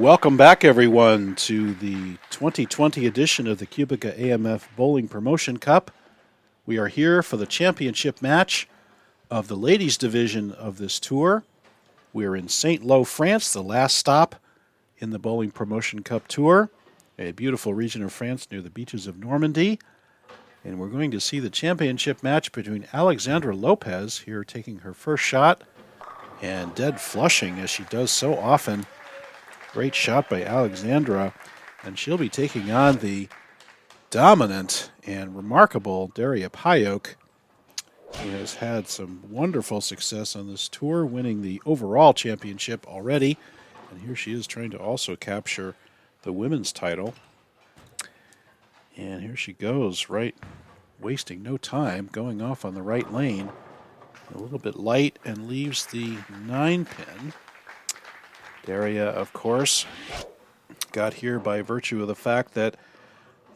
Welcome back, everyone, to the 2020 edition of the Cubica AMF Bowling Promotion Cup. We are here for the championship match of the ladies' division of this tour. We are in Saint-Lô, France, the last stop in the Bowling Promotion Cup tour, a beautiful region of France near the beaches of Normandy. And we're going to see the championship match between Alexandra Lopes, here taking her first shot, and dead flushing, as she does so often. Great shot by Alexandra, and she'll be taking on the dominant and remarkable Daria Pajak, who has had some wonderful success on this tour, winning the overall championship already. And here she is trying to also capture the women's title. And here she goes, right, wasting no time, going off on the right lane. A little bit light and leaves the 9-pin. Daria, of course, got here by virtue of the fact that,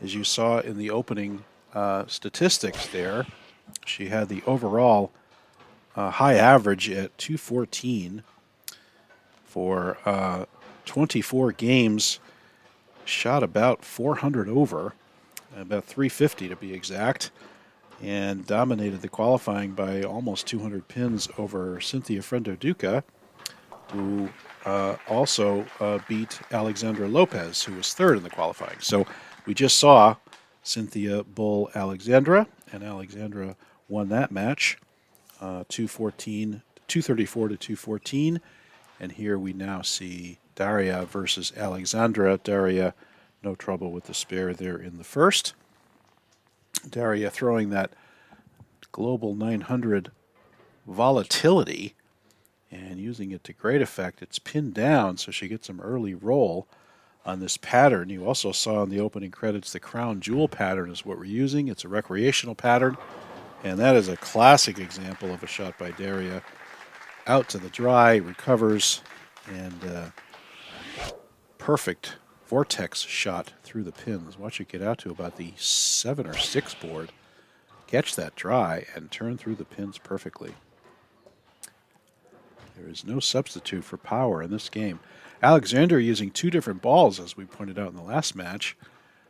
as you saw in the opening statistics there, she had the overall high average at 214 for 24 games, shot about 400 over, about 350 to be exact, and dominated the qualifying by almost 200 pins over Cynthia Frendo-Duca, who also beat Alexandra Lopes, who was third in the qualifying. So we just saw Cynthia bowl Alexandra, and Alexandra won that match, 234 to 214. And here we now see Daria versus Alexandra. Daria, no trouble with the spare there in the first. Daria throwing that global 900 volatility and using it to great effect. It's pinned down, so she gets some early roll on this pattern. You also saw in the opening credits the crown jewel pattern is what we're using. It's a recreational pattern, and that is a classic example of a shot by Daria. Out to the dry, recovers, and perfect vortex shot through the pins. Watch it get out to about the 7 or 6 board, catch that dry, and turn through the pins perfectly. There is no substitute for power in this game. Alexandra using two different balls, as we pointed out in the last match.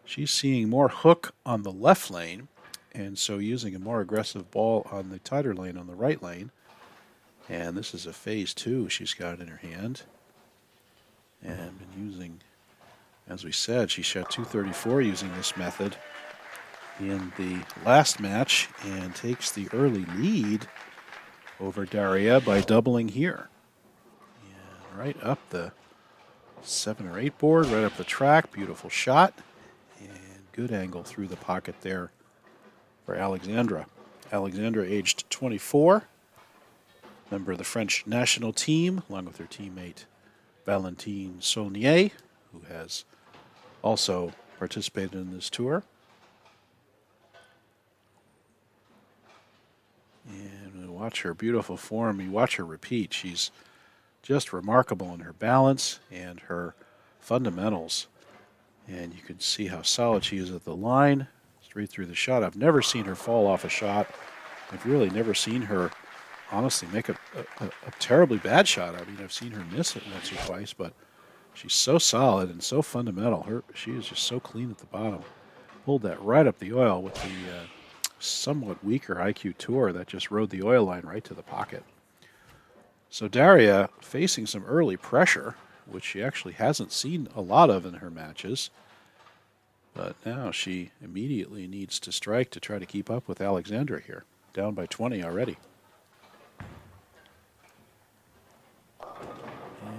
She's seeing more hook on the left lane, and so using a more aggressive ball on the tighter lane on the right lane. And this is a phase 2 she's got in her hand. And been using, as we said, she shot 234 using this method in the last match and takes the early lead over Daria by doubling here. And right up the 7 or 8 board, right up the track. Beautiful shot. And good angle through the pocket there for Alexandra. Alexandra, aged 24, member of the French national team, along with her teammate Valentine Saulnier, who has also participated in this tour. And watch her beautiful form. You watch her repeat. She's just remarkable in her balance and her fundamentals. And you can see how solid she is at the line, straight through the shot. I've never seen her fall off a shot. I've really never seen her, honestly, make a terribly bad shot. I mean, I've seen her miss it once or twice, but she's so solid and so fundamental. She is just so clean at the bottom. Pulled that right up the oil with the somewhat weaker IQ tour that just rode the oil line right to the pocket. So Daria facing some early pressure, which she actually hasn't seen a lot of in her matches. But now she immediately needs to strike to try to keep up with Alexandra here. Down by 20 already.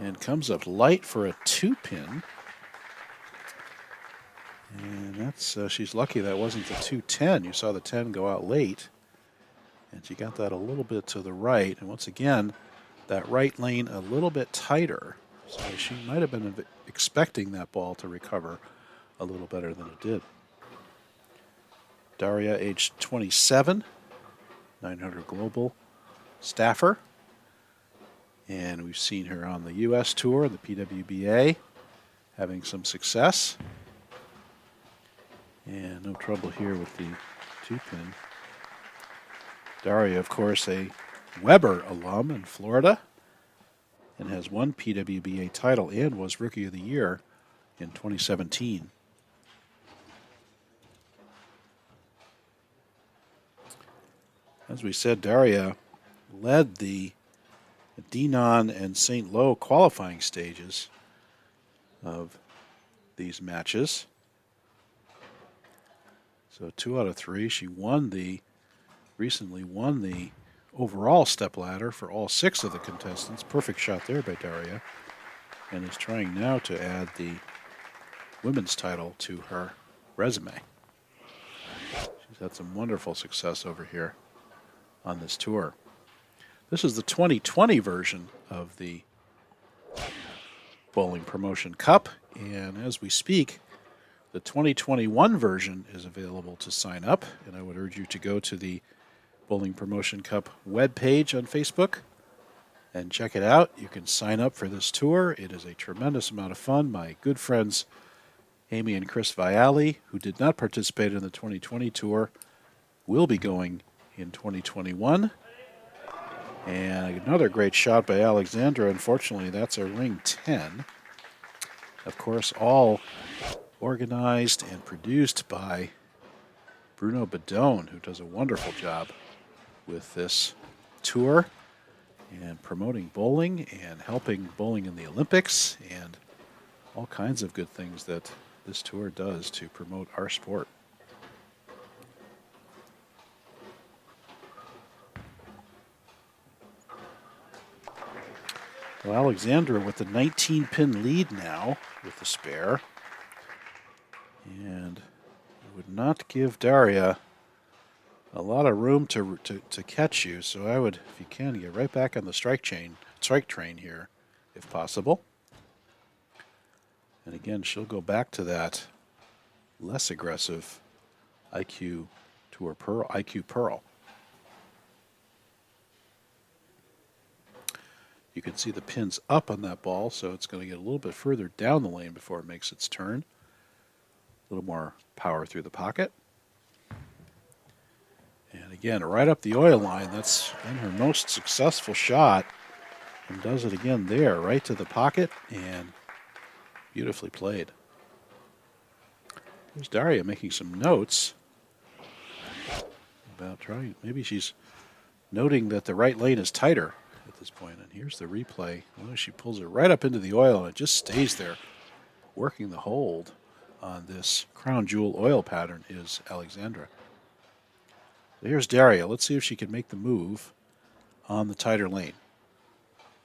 And comes up light for a 2-pin. And that's she's lucky that wasn't the 210. You saw the 10 go out late. And she got that a little bit to the right. And once again, that right lane a little bit tighter. So she might have been expecting that ball to recover a little better than it did. Daria, age 27, 900 global staffer. And we've seen her on the U.S. tour, the PWBA, having some success. And no trouble here with the 2-pin. Daria, of course, a Weber alum in Florida. and has won PWBA title and was Rookie of the Year in 2017. As we said, Daria led the Denon and St. Lo qualifying stages of these matches. So 2 out of 3. She recently won the overall stepladder for all 6 of the contestants. Perfect shot there by Daria. And is trying now to add the women's title to her resume. She's had some wonderful success over here on this tour. This is the 2020 version of the Bowling Promotion Cup, and as we speak, the 2021 version is available to sign up, and I would urge you to go to the Bowling Promotion Cup webpage on Facebook and check it out. You can sign up for this tour. It is a tremendous amount of fun. My good friends Amy and Chris Viali, who did not participate in the 2020 tour, will be going in 2021. And another great shot by Alexandra. Unfortunately, that's a ring 10. Of course, all organized and produced by Bruno Bidone, who does a wonderful job with this tour and promoting bowling and helping bowling in the Olympics and all kinds of good things that this tour does to promote our sport. Well, Alexandra with the 19-pin lead now with the spare. And it would not give Daria a lot of room to catch you. So I would, if you can, get right back on the strike train here, if possible. And again, she'll go back to that less aggressive IQ Pearl. You can see the pins up on that ball, so it's going to get a little bit further down the lane before it makes its turn. A little more power through the pocket. And again, right up the oil line. That's been her most successful shot. And does it again there, right to the pocket, and beautifully played. There's Daria making some notes about trying. Maybe she's noting that the right lane is tighter at this point. And here's the replay. Well, she pulls it right up into the oil, and it just stays there. Working the hold on this crown jewel oil pattern is Alexandra. So here's Daria. Let's see if she can make the move on the tighter lane.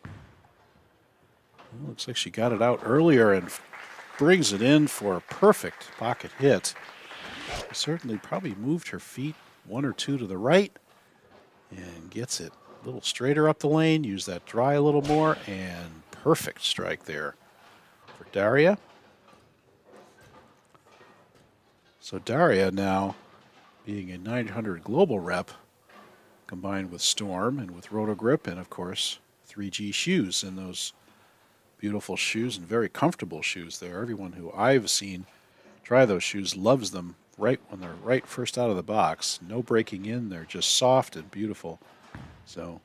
Well, looks like she got it out earlier and brings it in for a perfect pocket hit. She certainly probably moved her feet 1 or 2 to the right and gets it a little straighter up the lane. Use that dry a little more, and perfect strike there for Daria. So Daria now being a 900 global rep combined with Storm and with Rotogrip and, of course, 3G shoes in those beautiful shoes and very comfortable shoes there. Everyone who I've seen try those shoes loves them right when they're right first out of the box. No breaking in. They're just soft and beautiful. So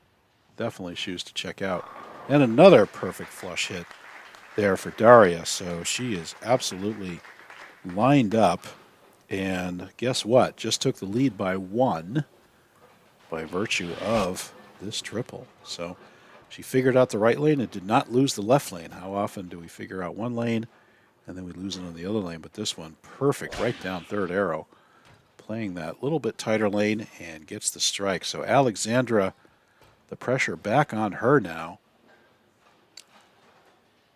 definitely shoes to check out. And another perfect flush hit there for Daria. So she is absolutely lined up. And guess what? Just took the lead by 1 by virtue of this triple. So she figured out the right lane and did not lose the left lane. How often do we figure out one lane and then we lose it on the other lane? But this one, perfect, right down third arrow, playing that little bit tighter lane and gets the strike. So Alexandra, the pressure back on her now.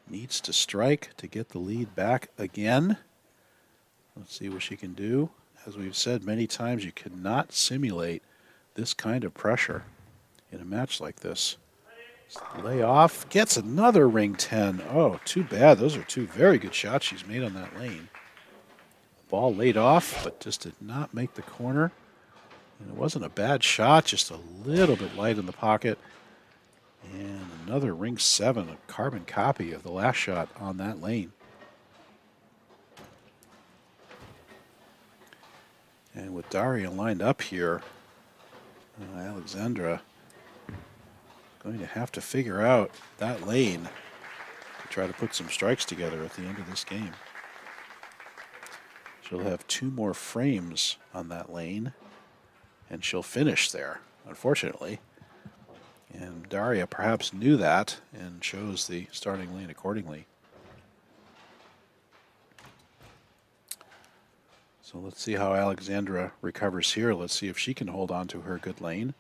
Needs to strike to get the lead back again. Let's see what she can do. As we've said many times, you cannot simulate this kind of pressure in a match like this. Lay off, gets another ring 10. Oh, too bad. Those are 2 very good shots she's made on that lane. The ball laid off, but just did not make the corner. And it wasn't a bad shot, just a little bit light in the pocket. And another ring 7, a carbon copy of the last shot on that lane. And with Daria lined up here, Alexandra Going to have to figure out that lane to try to put some strikes together at the end of this game. She'll have 2 more frames on that lane, and she'll finish there, unfortunately. And Daria perhaps knew that and chose the starting lane accordingly. So let's see how Alexandra recovers here. Let's see if she can hold on to her good lane.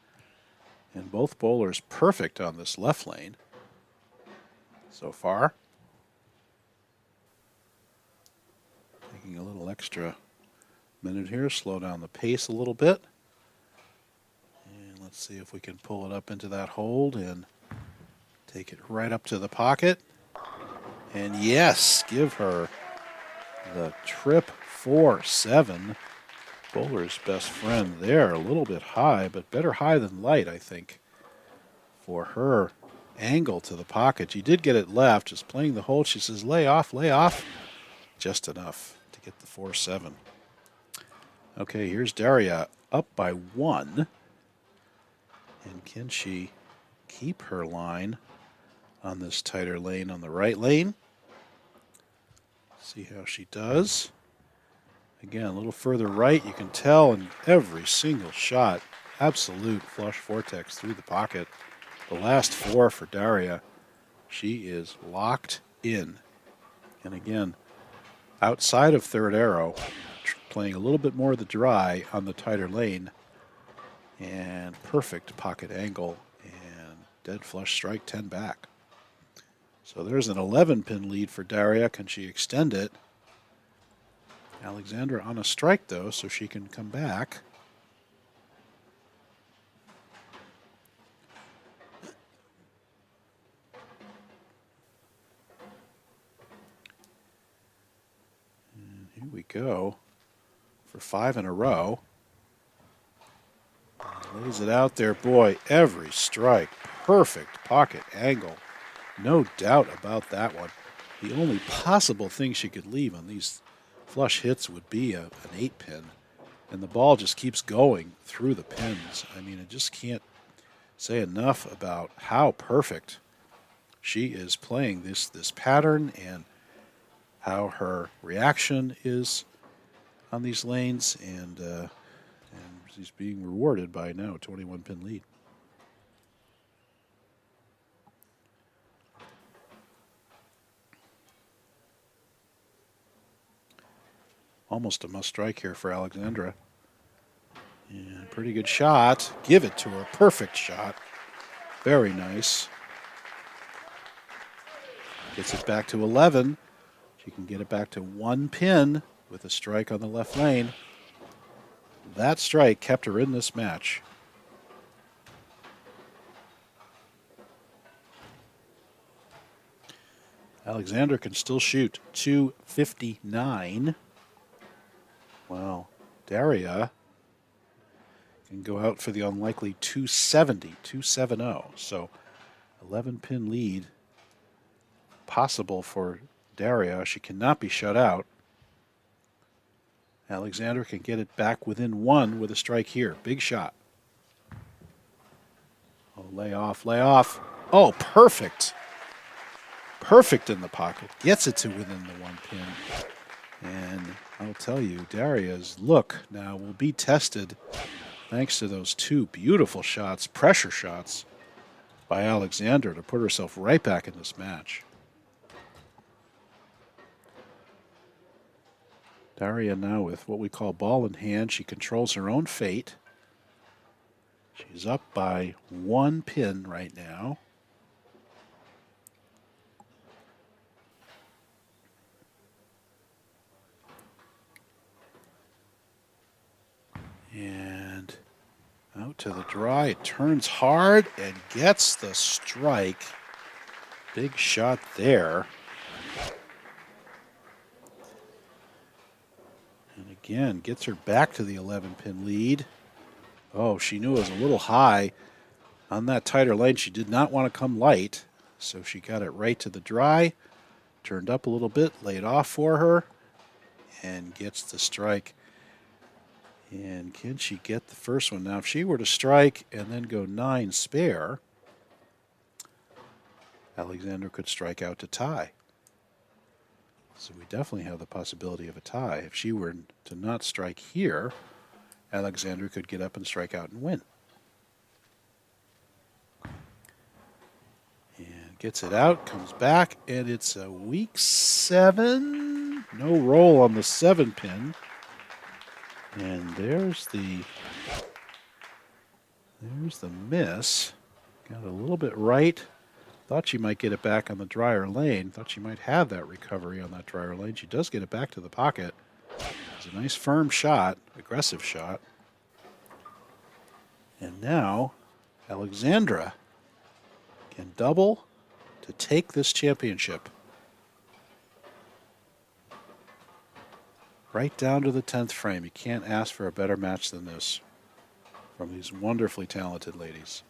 And both bowlers perfect on this left lane so far. Taking a little extra minute here, slow down the pace a little bit. And let's see if we can pull it up into that hold and take it right up to the pocket. And yes, give her the trip 4-7. Bowler's best friend there, a little bit high, but better high than light, I think, for her angle to the pocket. She did get it left, just playing the hold. She says, lay off, lay off. Just enough to get the 4-7. Okay, here's Daria up by 1. And can she keep her line on this tighter lane on the right lane? See how she does. Again, a little further right, you can tell in every single shot, absolute flush vortex through the pocket. The last 4 for Daria, she is locked in. And again, outside of third arrow, playing a little bit more of the dry on the tighter lane, and perfect pocket angle, and dead flush strike 10 back. So there's an 11-pin lead for Daria. Can she extend it? Alexandra on a strike, though, so she can come back. And here we go for 5 in a row. Lays it out there. Boy, every strike. Perfect pocket angle. No doubt about that one. The only possible thing she could leave on these flush hits would be an 8-pin, and the ball just keeps going through the pins. I mean, I just can't say enough about how perfect she is playing this pattern and how her reaction is on these lanes, and she's being rewarded by now a 21-pin lead. Almost a must strike here for Alexandra. And pretty good shot. Give it to her. Perfect shot. Very nice. Gets it back to 11. She can get it back to 1 pin with a strike on the left lane. That strike kept her in this match. Alexandra can still shoot 259. Well, Daria can go out for the unlikely 270. So 11-pin lead possible for Daria. She cannot be shut out. Alexandra can get it back within 1 with a strike here. Big shot. Oh, lay off, lay off. Oh, perfect. Perfect in the pocket. Gets it to within the 1 pin. And I'll tell you, Daria's look now will be tested thanks to those 2 beautiful shots, pressure shots by Alexandra to put herself right back in this match. Daria now with what we call ball in hand. She controls her own fate. She's up by 1 pin right now. And out to the dry. It turns hard and gets the strike. Big shot there. And again, gets her back to the 11-pin lead. Oh, she knew it was a little high on that tighter lane. She did not want to come light, so she got it right to the dry. Turned up a little bit, laid off for her, and gets the strike. And can she get the first one? Now, if she were to strike and then go 9 spare, Alexandra could strike out to tie. So we definitely have the possibility of a tie. If she were to not strike here, Alexandra could get up and strike out and win. And gets it out, comes back, and it's a weak 7. No roll on the 7 pin. And there's the miss. Got a little bit right. Thought she might get it back on the drier lane. Thought she might have that recovery on that drier lane. She does get it back to the pocket. It's a nice firm shot, aggressive shot. And now Alexandra can double to take this championship. Right down to the 10th frame. You can't ask for a better match than this from these wonderfully talented ladies.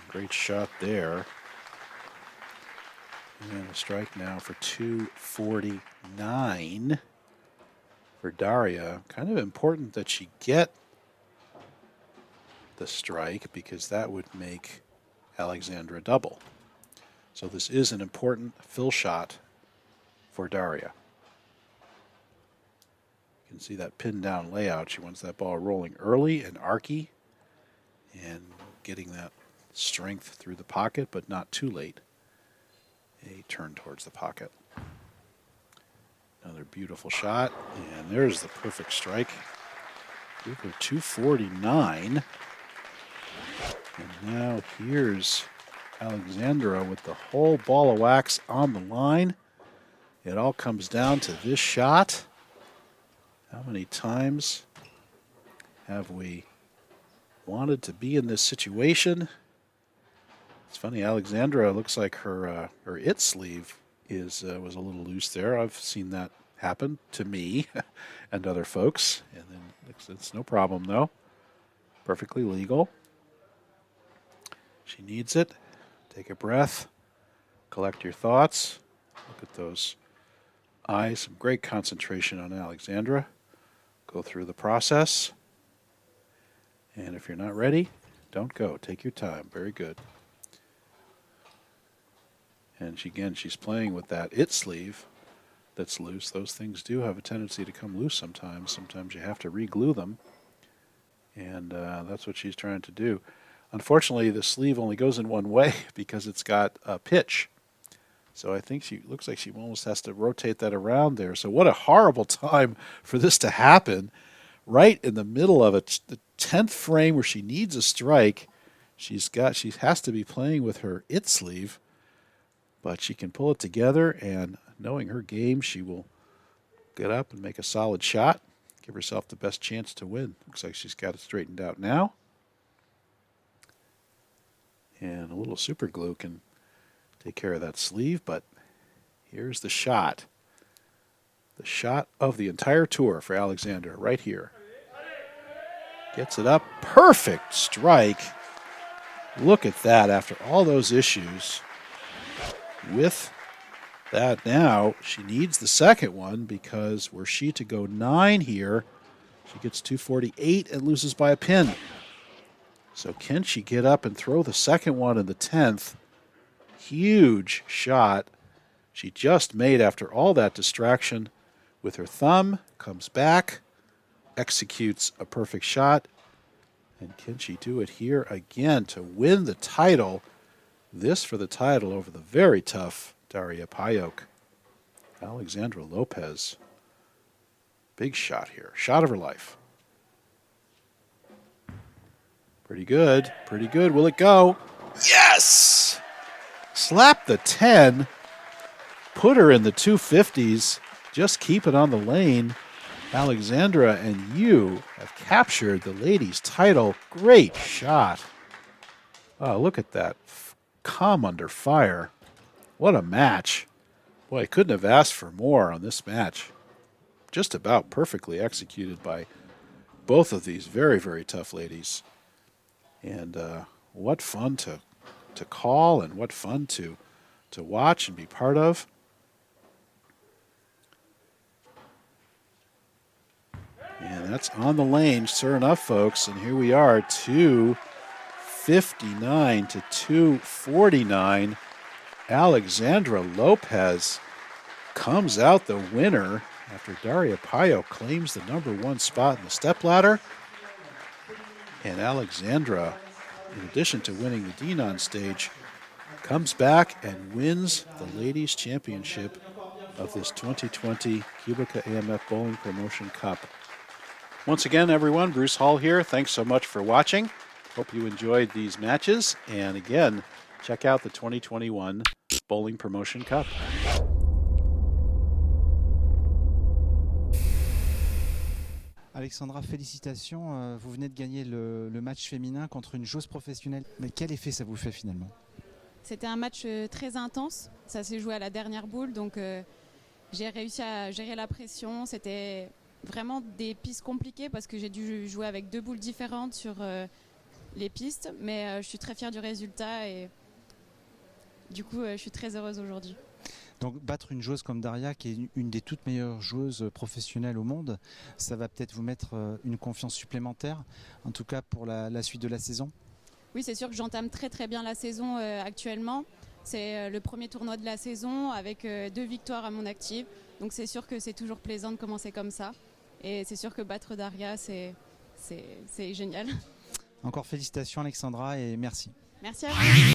Great shot there. And a strike now for 249 for Daria. Kind of important that she get the strike because that would make Alexandra double. So this is an important fill shot for Daria. You can see that pin down layout. She wants that ball rolling early and arky and getting that strength through the pocket, but not too late. A turn towards the pocket. Another beautiful shot, and there's the perfect strike. Give her 249. And now here's Alexandra with the whole ball of wax on the line. It all comes down to this shot. How many times have we wanted to be in this situation? It's funny, Alexandra looks like her it sleeve was a little loose there. I've seen that happen to me and other folks, and then it's no problem though. Perfectly legal. She needs it. Take a breath. Collect your thoughts. Look at those eyes. Some great concentration on Alexandra. Go through the process. And if you're not ready, don't go. Take your time. Very good. And she's playing with that it sleeve that's loose. Those things do have a tendency to come loose sometimes. Sometimes you have to re-glue them. And that's what she's trying to do. Unfortunately, the sleeve only goes in one way because it's got a pitch. So I think she looks like she almost has to rotate that around there. So what a horrible time for this to happen. Right in the middle of it, the 10th frame where she needs a strike. She has to be playing with her it sleeve. But she can pull it together, and knowing her game, she will get up and make a solid shot, give herself the best chance to win. Looks like she's got it straightened out now. And a little super glue can take care of that sleeve, but here's the shot. The shot of the entire tour for Alexandra right here. Gets it up. Perfect strike. Look at that after all those issues. With that now, she needs the second one because were she to go 9 here, she gets 248 and loses by a pin. So can she get up and throw the second one in the 10th? Huge shot she just made after all that distraction with her thumb, comes back, executes a perfect shot. And can she do it here again to win the title? This for the title over the very tough Daria Pajak. Alexandra Lopes. Big shot here. Shot of her life. Pretty good. Pretty good. Will it go? Yes! Slap the 10. Put her in the 250s. Just keep it on the lane. Alexandra and you have captured the ladies' title. Great shot. Oh, look at that. Come under fire. What a match. Boy, I couldn't have asked for more on this match. Just about perfectly executed by both of these very, very tough ladies. And what fun to call and what fun to watch and be part of. And that's on the lane, sure enough, folks. And here we are, 2 259 to 249. Alexandra Lopes comes out the winner after Daria Pajak claims the number 1 spot in the stepladder. And Alexandra, in addition to winning the Bidone stage, comes back and wins the Ladies' Championship of this 2020 Cubica AMF Bowling Promotion Cup. Once again, everyone, Bruce Hall here. Thanks so much for watching. Hope you enjoyed these matches. And again, check out the 2021 Bowling Promotion Cup. Alexandra, félicitations. Vous venez de gagner le match féminin contre une joueuse professionnelle. Mais quel effet ça vous fait finalement? C'était un match très intense. Ça s'est joué à la dernière boule, donc j'ai réussi à gérer la pression. C'était vraiment des pistes compliquées parce que j'ai dû jouer avec 2 boules différentes sur les pistes. Mais je suis très fière du résultat et du coup, je suis très heureuse aujourd'hui. Donc battre une joueuse comme Daria, qui est une des toutes meilleures joueuses professionnelles au monde, ça va peut-être vous mettre une confiance supplémentaire, en tout cas pour la suite de la saison? Oui, c'est sûr que j'entame très bien la saison actuellement. C'est le premier tournoi de la saison avec 2 victoires à mon actif. Donc c'est sûr que c'est toujours plaisant de commencer comme ça. Et c'est sûr que battre Daria, c'est génial. Encore félicitations Alexandra et merci. Merci à vous.